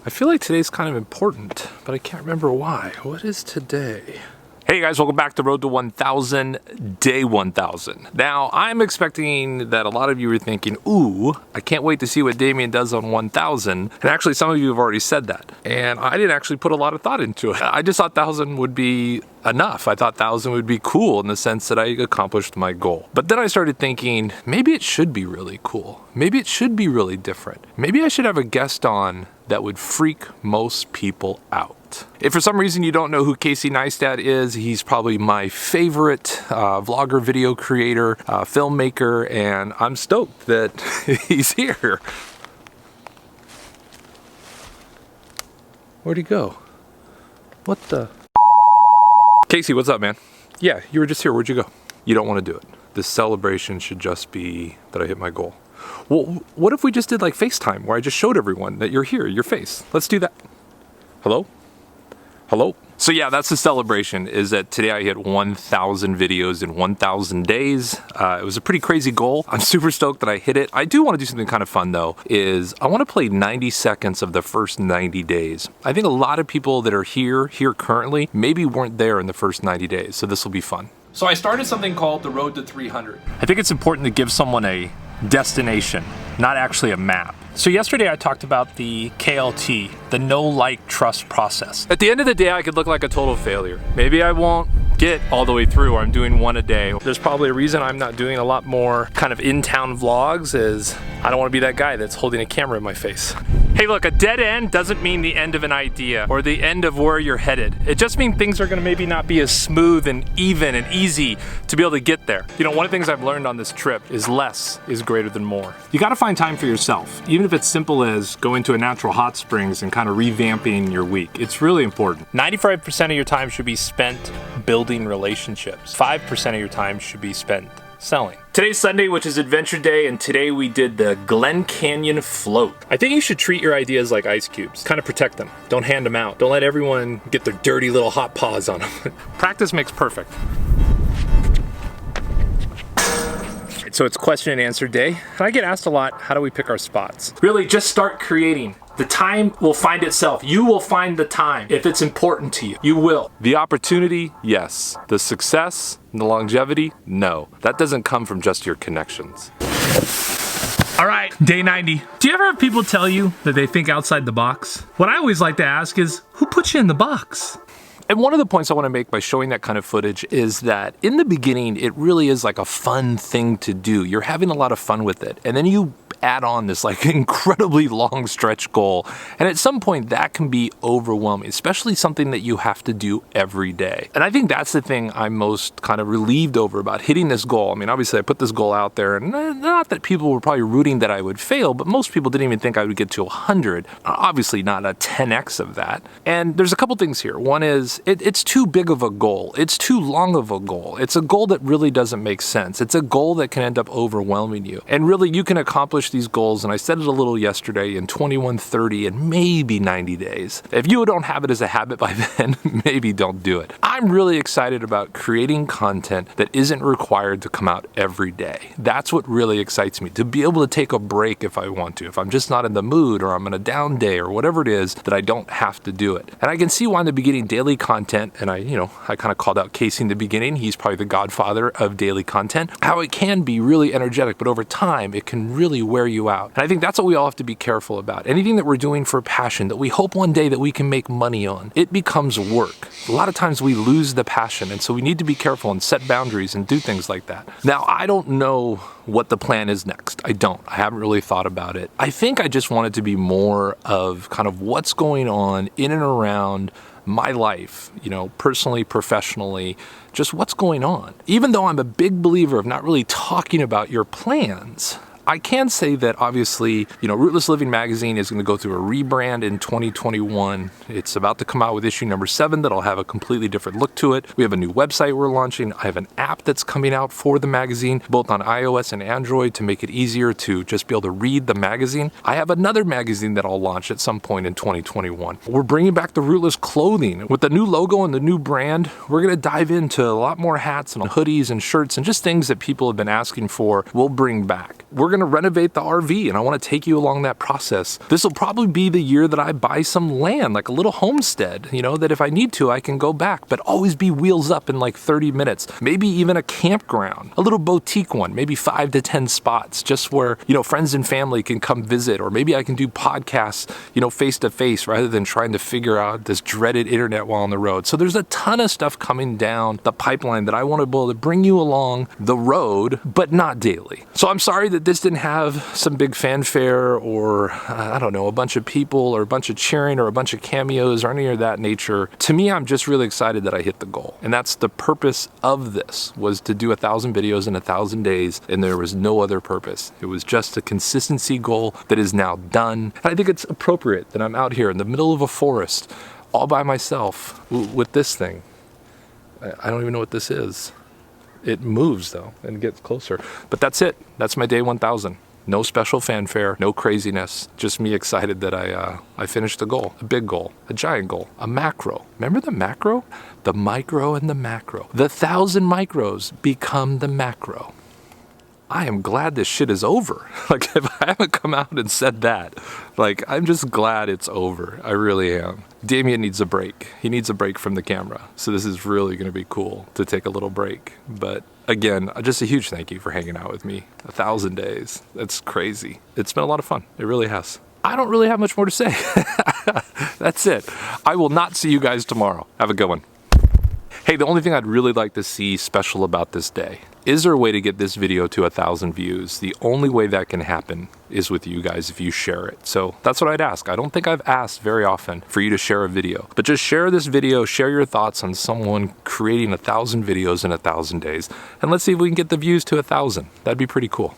I feel like today's kind of important, but I can't remember why. What is today? Hey guys, welcome back to Road to 1000, day 1000. Now, I'm expecting that a lot of you are thinking, ooh, I can't wait to see what Demian does on 1000. And actually, some of you have already said that. And I didn't actually put a lot of thought into it. I just thought 1000 would be enough. I thought 1000 would be cool in the sense that I accomplished my goal. But then I started thinking, maybe it should be really cool. Maybe it should be really different. Maybe I should have a guest on that would freak most people out. If for some reason you don't know who Casey Neistat is, he's probably my favorite vlogger, video creator, filmmaker, and I'm stoked that he's here. Where'd he go? What the? Casey, what's up, man? Yeah, you were just here. Where'd you go? You don't want to do it. This celebration should just be that I hit my goal. Well, what if we just did like FaceTime where I just showed everyone that you're here, your face? Let's do that. Hello? Hello? So yeah, that's the celebration, is that today I hit 1000 videos in 1000 days. It was a pretty crazy goal. I'm super stoked that I hit it. I do want to do something kind of fun though, is I want to play 90 seconds of the first 90 days. I think a lot of people that are here currently, maybe weren't there in the first 90 days, so this will be fun. So I started something called the Road to 300. I think it's important to give someone a destination, not actually a map. So yesterday I talked about the KLT, the know, like, trust process. At the end of the day, I could look like a total failure. Maybe I won't get all the way through, or I'm doing one a day. There's probably a reason I'm not doing a lot more kind of in-town vlogs, is I don't want to be that guy that's holding a camera in my face. Hey look, a dead end doesn't mean the end of an idea or the end of where you're headed. It just means things are gonna maybe not be as smooth and even and easy to be able to get there. You know, one of the things I've learned on this trip is less is greater than more. You gotta find time for yourself, even if it's simple as going to a natural hot springs and kind of revamping your week. It's really important. 95% of your time should be spent building relationships. 5% of your time should be spent selling. Today's Sunday, which is Adventure Day, and today we did the Glen Canyon float. I think you should treat your ideas like ice cubes. Kind of protect them. Don't hand them out. Don't let everyone get their dirty little hot paws on them. Practice makes perfect. So it's question and answer day. And I get asked a lot, how do we pick our spots? Really, just start creating. The time will find itself. You will find the time if it's important to you. You will. The opportunity, yes. The success, the longevity, no. That doesn't come from just your connections. All right, day 90. Do you ever have people tell you that they think outside the box? What I always like to ask is, who put you in the box? And one of the points I want to make by showing that kind of footage is that in the beginning, it really is like a fun thing to do. You're having a lot of fun with it. And then you add on this like incredibly long stretch goal. And at some point that can be overwhelming, especially something that you have to do every day. And I think that's the thing I'm most kind of relieved over about hitting this goal. I mean, obviously I put this goal out there, and not that people were probably rooting that I would fail, but most people didn't even think I would get to 100. Obviously not a 10x of that. And there's a couple things here. One is it's too big of a goal. It's too long of a goal. It's a goal that really doesn't make sense. It's a goal that can end up overwhelming you. And really you can accomplish these goals, and I said it a little yesterday, in 21, 30, and maybe 90 days. If you don't have it as a habit by then, maybe don't do it. I'm really excited about creating content that isn't required to come out every day. That's what really excites me, to be able to take a break if I want to. If I'm just not in the mood, or I'm in a down day, or whatever it is, that I don't have to do it. And I can see why in the beginning daily content, and I kind of called out Casey in the beginning, he's probably the godfather of daily content, how it can be really energetic, but over time it can really wear you out. And I think that's what we all have to be careful about. Anything that we're doing for passion that we hope one day that we can make money on, it becomes work. A lot of times we lose the passion, and so we need to be careful and set boundaries and do things like that. Now, I don't know what the plan is next. I don't. I haven't really thought about it. I think I just want it to be more of kind of what's going on in and around my life, you know, personally, professionally, just what's going on. Even though I'm a big believer of not really talking about your plans, I can say that obviously, you know, Rootless Living magazine is going to go through a rebrand in 2021. It's about to come out with issue number 7 that'll have a completely different look to it. We have a new website we're launching. I have an app that's coming out for the magazine, both on iOS and Android, to make it easier to just be able to read the magazine. I have another magazine that I'll launch at some point in 2021. We're bringing back the Rootless clothing. With the new logo and the new brand, we're going to dive into a lot more hats and hoodies and shirts and just things that people have been asking for, we'll bring back. we're gonna renovate the RV and I wanna take you along that process. This will probably be the year that I buy some land, like a little homestead, you know, that if I need to, I can go back, but always be wheels up in like 30 minutes. Maybe even a campground, a little boutique one, maybe 5 to 10 spots, just where, you know, friends and family can come visit, or maybe I can do podcasts, you know, face to face rather than trying to figure out this dreaded internet while on the road. So there's a ton of stuff coming down the pipeline that I want to be able to bring you along the road, but not daily. So I'm sorry that this didn't have some big fanfare or, I don't know, a bunch of people or a bunch of cheering or a bunch of cameos or any of that nature. To me, I'm just really excited that I hit the goal. And that's the purpose of this, was to do 1,000 videos in 1,000 days, and there was no other purpose. It was just a consistency goal that is now done. And I think it's appropriate that I'm out here in the middle of a forest all by myself with this thing. I don't even know what this is. It moves though and gets closer. But that's it. That's my day 1,000. No special fanfare, no craziness. Just me excited that I finished a goal, a big goal, a giant goal, a macro. Remember the macro? The micro and the macro. The 1,000 micros become the macro. I am glad this shit is over. Like, if I haven't come out and said that, like, I'm just glad it's over. I really am. Demian needs a break. He needs a break from the camera. So this is really going to be cool to take a little break. But again, just a huge thank you for hanging out with me. 1,000 days. That's crazy. It's been a lot of fun. It really has. I don't really have much more to say. That's it. I will not see you guys tomorrow. Have a good one. Hey, the only thing I'd really like to see special about this day, is there a way to get this video to 1,000 views? The only way that can happen is with you guys if you share it. So that's what I'd ask. I don't think I've asked very often for you to share a video, but just share this video, share your thoughts on someone creating 1,000 videos in 1,000 days, and let's see if we can get the views to 1,000. That'd be pretty cool.